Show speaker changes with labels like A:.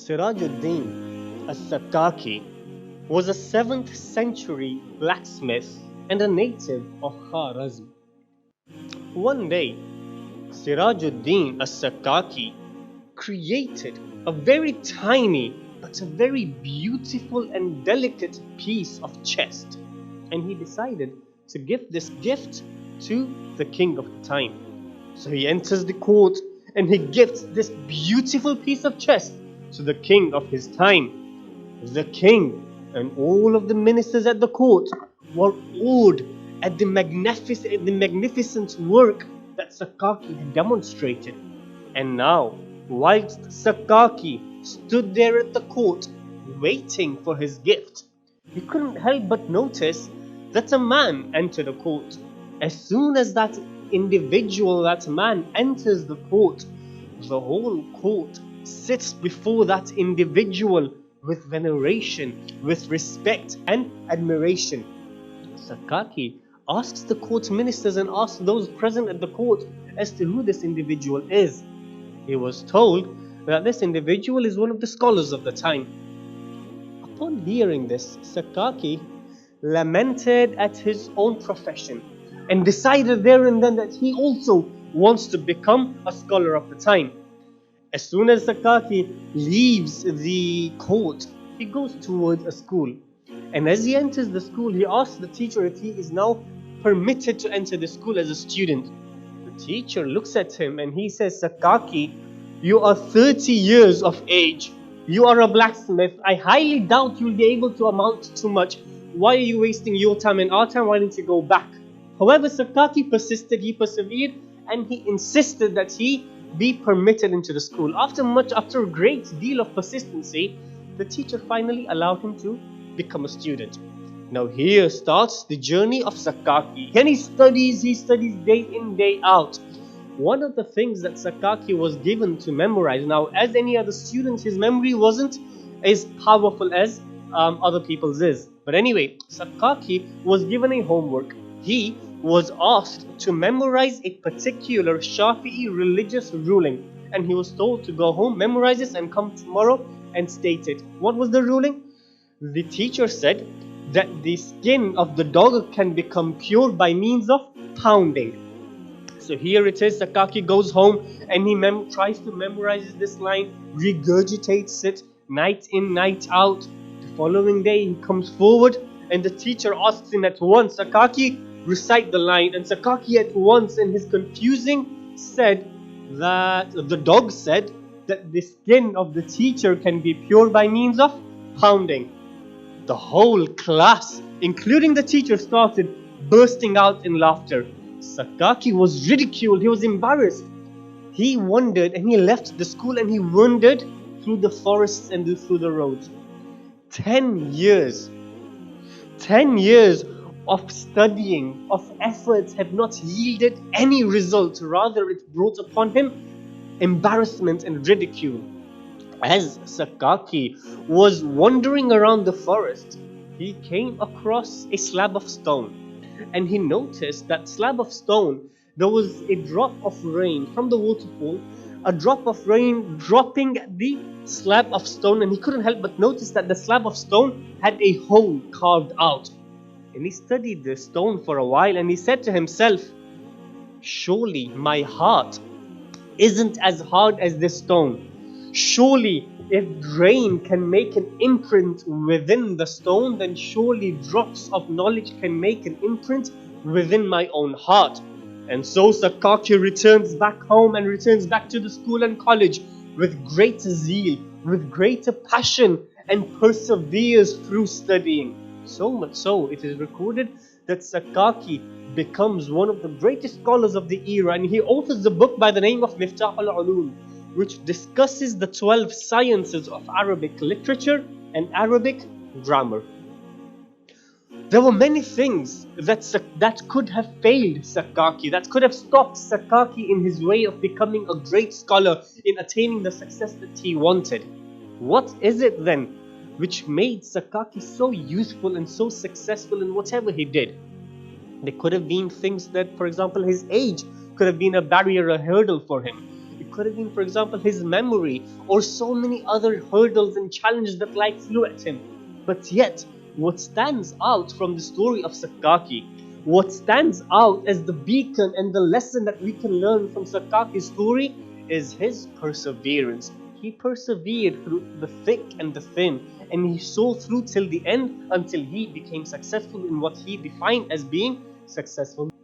A: Sirajuddin as-Sakaki was a 7th century blacksmith and a native of Kharazm. One day, Sirajuddin as-Sakaki created a very tiny but a very beautiful and delicate piece of chest, and he decided to give this gift to the king of the time. So he enters the court and he gives this beautiful piece of chest to the king of his time. The king and all of the ministers at the court were awed at the magnificent work that Sakaki had demonstrated. And now, whilst Sakaki stood there at the court waiting for his gift, he couldn't help but notice that a man entered the court. As soon as that man enters the court, the whole court sits before that individual with veneration, with respect and admiration. Sakaki asks the court ministers and asks those present at the court as to who this individual is. He was told that this individual is one of the scholars of the time. Upon hearing this, Sakaki lamented at his own profession and decided there and then that he also wants to become a scholar of the time. As soon as Sakaki leaves the court, he goes towards a school. And as he enters the school, he asks the teacher if he is now permitted to enter the school as a student. The teacher looks at him and he says, Sakaki, you are 30 years of age. You are a blacksmith. I highly doubt you'll be able to amount to much. Why are you wasting your time and our time? Why don't you go back? However, Sakaki persisted, he persevered, and he insisted that he be permitted into the school. After a great deal of persistency, the teacher finally allowed him to become a student. Now here starts the journey of Sakaki. And he studies day in, day out. One of the things that Sakaki was given to memorize, now as any other student, his memory wasn't as powerful as other people's is. But anyway, Sakaki was given a homework. He was asked to memorize a particular Shafi'i religious ruling. And he was told to go home, memorize this, and come tomorrow and state it. What was the ruling? The teacher said that the skin of the dog can become pure by means of pounding. So here it is, Sakaki goes home and he tries to memorize this line, regurgitates it night in, night out. The following day he comes forward and the teacher asks him at once, Sakaki, recite the line. And Sakaki at once in his confusing said that the dog said that the skin of the teacher can be pure by means of pounding. The whole class, including the teacher, started bursting out in laughter. Sakaki was ridiculed, he was embarrassed. He wandered and he left the school and he wandered through the forests and through the roads. 10 years of studying, of efforts have not yielded any result. Rather, it brought upon him embarrassment and ridicule. As Sakaki was wandering around the forest, he came across a slab of stone. And he noticed that slab of stone, there was a drop of rain from the waterfall, a drop of rain dropping the slab of stone, and he couldn't help but notice that the slab of stone had a hole carved out. And he studied the stone for a while and he said to himself, surely my heart isn't as hard as this stone. Surely if rain can make an imprint within the stone, then surely drops of knowledge can make an imprint within my own heart. And so Sakaki returns back home and returns back to the school and college with greater zeal, with greater passion, and perseveres through studying. So much so, it is recorded that Sakaki becomes one of the greatest scholars of the era, and he authors a book by the name of Miftah al-Ulum, which discusses the 12 sciences of Arabic literature and Arabic grammar. There were many things that could have failed Sakaki, that could have stopped Sakaki in his way of becoming a great scholar, in attaining the success that he wanted. What is it then which made Sakaki so useful and so successful in whatever he did? There could have been things that, for example, his age could have been a barrier, a hurdle for him. It could have been, for example, his memory, or so many other hurdles and challenges that life threw at him. But yet, what stands out from the story of Sakaki, what stands out as the beacon and the lesson that we can learn from Sakaki's story is his perseverance. He persevered through the thick and the thin, and he saw through till the end until he became successful in what he defined as being successful.